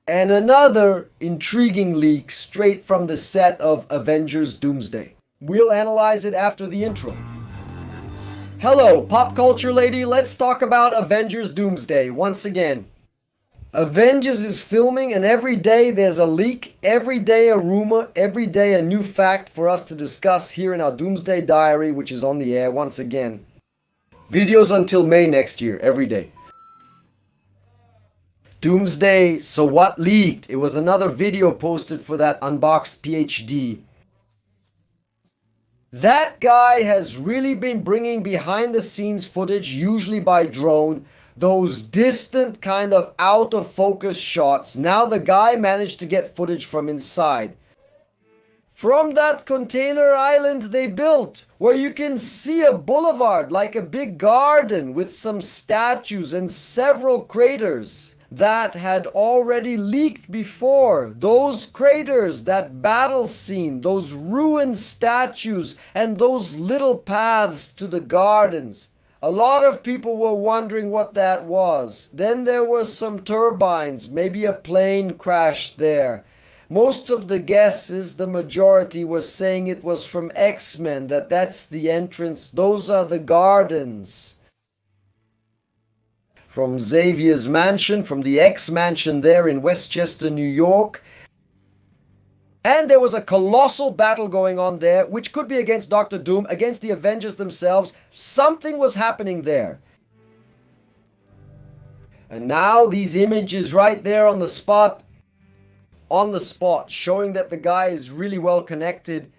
and another intriguing leak straight from the set of Avengers Doomsday. We'll analyze it after the intro. Hello, pop culture lady, let's talk about Avengers Doomsday once again. Avengers is filming, and every day there's a leak, every day a rumor, every day a new fact for us to discuss here in our Doomsday Diary, which is on the air once again. Videos until May next year, every day. Doomsday, so what leaked? It was another video posted for that Unboxed PhD. That guy has really been bringing behind the scenes footage, usually by drone, those distant kind of out of focus shots. Now the guy managed to get footage from inside. From that container island they built, where you can see a boulevard like a big garden with some statues and several craters that had already leaked before. Those craters, that battle scene, those ruined statues, and those little paths to the gardens. A lot of people were wondering what that was. Then there were some turbines, maybe a plane crashed there. Most of the guesses, the majority, was saying it was from X-Men, that's the entrance, those are the gardens. From Xavier's mansion, from the X-Mansion there in Westchester, New York. And there was a colossal battle going on there, which could be against Doctor Doom, against the Avengers themselves. Something was happening there. And now these images right there on the spot, showing that the guy is really well connected.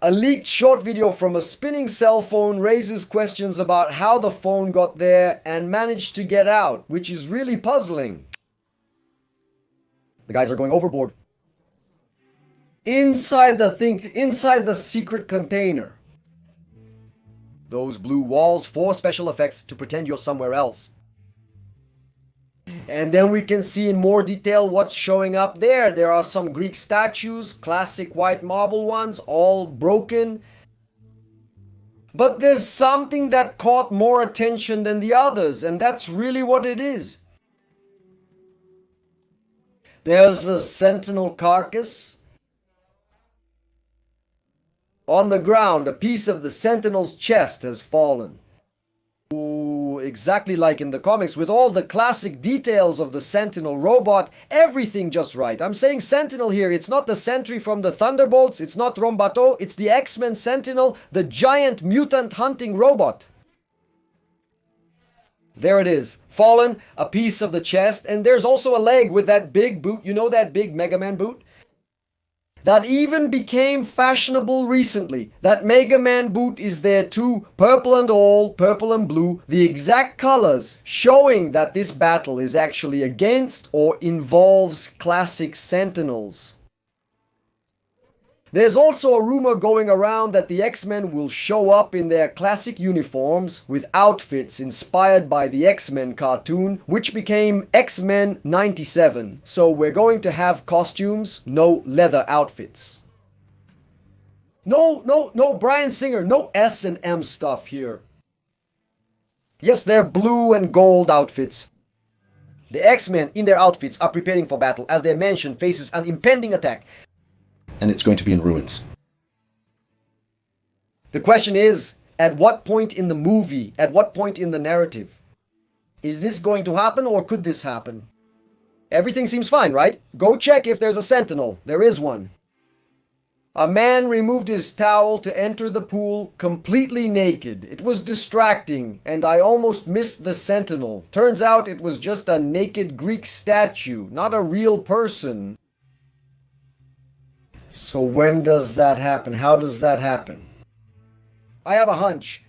A leaked short video from a spinning cell phone raises questions about how the phone got there and managed to get out, which is really puzzling. The guys are going overboard. Inside the secret container. Those blue walls for special effects to pretend you're somewhere else. And then we can see in more detail what's showing up there. There are some Greek statues, classic white marble ones, all broken. But there's something that caught more attention than the others, and that's really what it is. There's a Sentinel carcass. On the ground, a piece of the Sentinel's chest has fallen. Ooh, exactly like in the comics, with all the classic details of the Sentinel robot, everything just right. I'm saying Sentinel here, it's not the Sentry from the Thunderbolts, it's not Rombato, it's the X-Men Sentinel, the giant mutant hunting robot. There it is, fallen, a piece of the chest, and there's also a leg with that big boot, you know that big Mega Man boot? That even became fashionable recently. That Mega Man boot is there too, purple and all, purple and blue, the exact colors, showing that this battle is actually against or involves classic Sentinels. There's also a rumor going around that the X-Men will show up in their classic uniforms with outfits inspired by the X-Men cartoon, which became X-Men 97. So we're going to have costumes, no leather outfits. No, Bryan Singer, no S&M stuff here. Yes, they're blue and gold outfits. The X-Men in their outfits are preparing for battle as their mansion faces an impending attack. And it's going to be in ruins. The question is, at what point in the movie, at what point in the narrative, is this going to happen or could this happen? Everything seems fine, right? Go check if there's a Sentinel. There is one. A man removed his towel to enter the pool completely naked. It was distracting, and I almost missed the Sentinel. Turns out it was just a naked Greek statue, not a real person. So when does that happen? How does that happen? I have a hunch.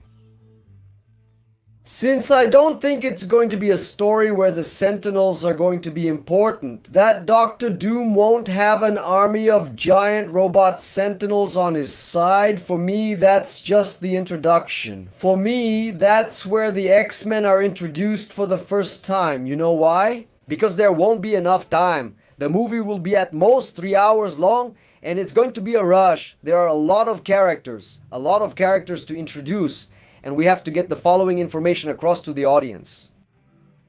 Since I don't think it's going to be a story where the Sentinels are going to be important, that Doctor Doom won't have an army of giant robot Sentinels on his side, for me that's just the introduction. For me, that's where the X-Men are introduced for the first time. You know why? Because there won't be enough time. The movie will be at most 3 hours long, and it's going to be a rush. There are a lot of characters to introduce, and we have to get the following information across to the audience.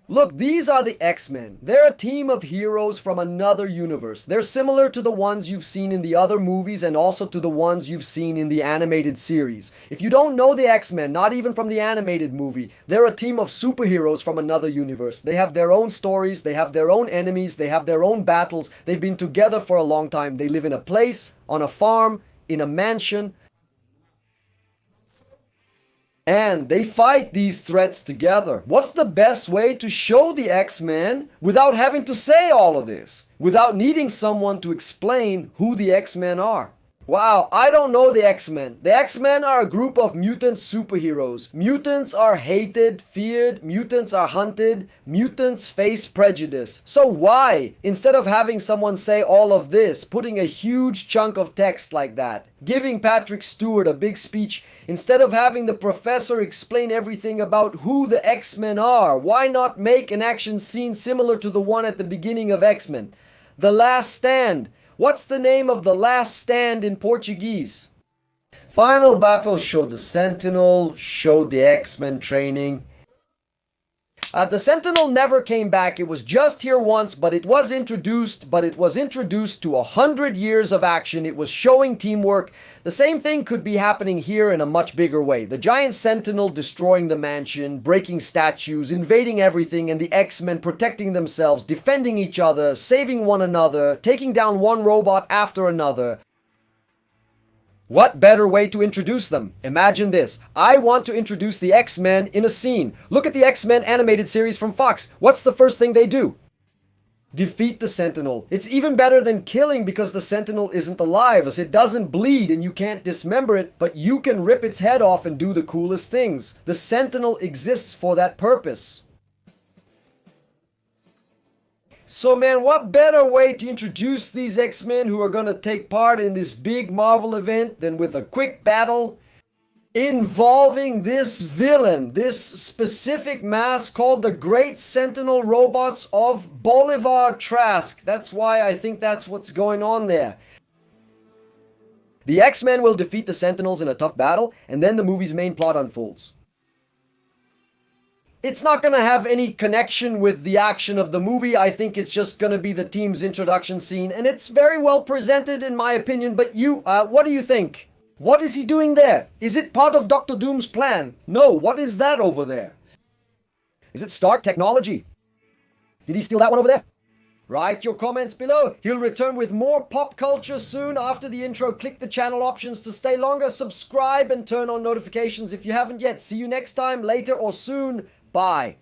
Look, these are the X-Men. They're a team of heroes from another universe. They're similar to the ones you've seen in the other movies and also to the ones you've seen in the animated series. If you don't know the X-Men, not even from the animated movie, they're a team of superheroes from another universe. They have their own stories, they have their own enemies, they have their own battles. They've been together for a long time. They live in a place, on a farm, in a mansion. And they fight these threats together. What's the best way to show the X-Men without having to say all of this? Without needing someone to explain who the X-Men are? Wow, I don't know the X-Men. The X-Men are a group of mutant superheroes. Mutants are hated, feared, mutants are hunted, mutants face prejudice. So why, instead of having someone say all of this, putting a huge chunk of text like that, giving Patrick Stewart a big speech, instead of having the professor explain everything about who the X-Men are, why not make an action scene similar to the one at the beginning of X-Men? The Last Stand. What's the name of the last stand in Portuguese? Final battle showed the Sentinel, showed the X-Men training. The Sentinel never came back. It was just here once, but it was introduced to 100 years of action. It was showing teamwork. The same thing could be happening here in a much bigger way. The giant Sentinel destroying the mansion, breaking statues, invading everything, and the X-Men protecting themselves, defending each other, saving one another, taking down one robot after another. What better way to introduce them? Imagine this. I want to introduce the X-Men in a scene. Look at the X-Men animated series from Fox. What's the first thing they do? Defeat the Sentinel. It's even better than killing because the Sentinel isn't alive, as it doesn't bleed and you can't dismember it, but you can rip its head off and do the coolest things. The Sentinel exists for that purpose. So man, what better way to introduce these X-Men who are gonna take part in this big Marvel event than with a quick battle involving this villain, this specific mass called the Great Sentinel Robots of Bolivar Trask. That's why I think that's what's going on there. The X-Men will defeat the Sentinels in a tough battle, and then the movie's main plot unfolds. It's not going to have any connection with the action of the movie. I think it's just going to be the team's introduction scene, and it's very well presented in my opinion. But you, what do you think? What is he doing there? Is it part of Doctor Doom's plan? No, what is that over there? Is it Stark technology? Did he steal that one over there? Write your comments below. He'll return with more pop culture soon. After the intro, click the channel options to stay longer. Subscribe and turn on notifications if you haven't yet. See you next time, later or soon. Bye.